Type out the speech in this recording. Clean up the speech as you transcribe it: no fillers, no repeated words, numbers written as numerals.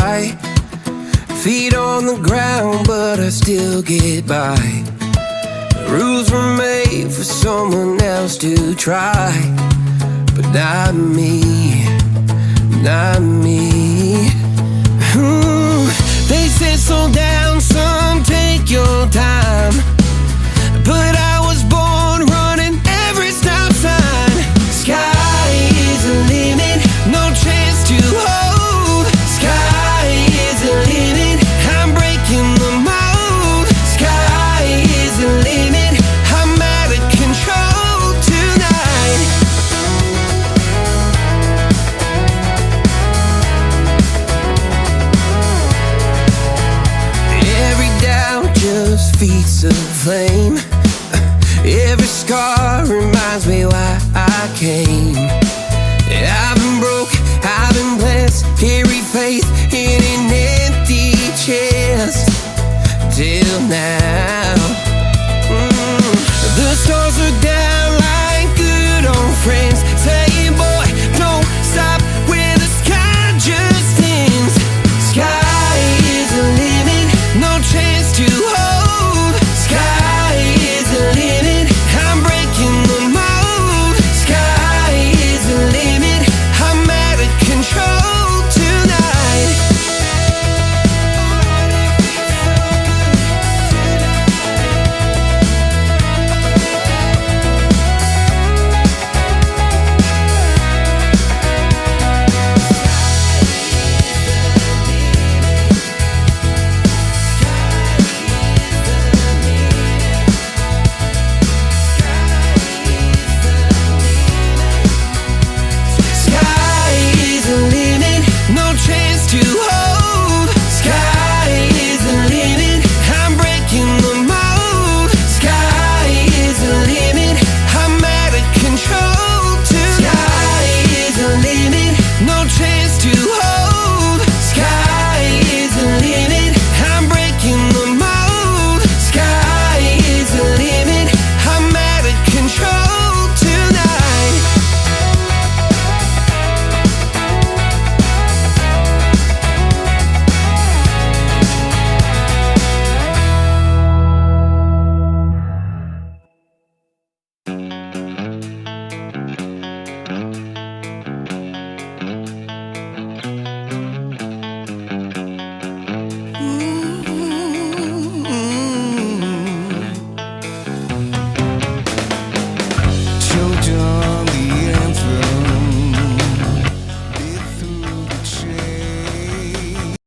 try. Feet on the ground, but I still get by. The rules were made for someone else to try, but not me, not me. They said slow down, son, take your time, but I was born running every stop sign. Sky is the limit, no chance to hold. Sky is the limit, I'm breaking the mold. Sky is the limit, I'm out of control tonight. Every doubt just feeds the flame. Every scar reminds me why I came. I've been broke, I've been blessed, carry faith in an empty chest till now.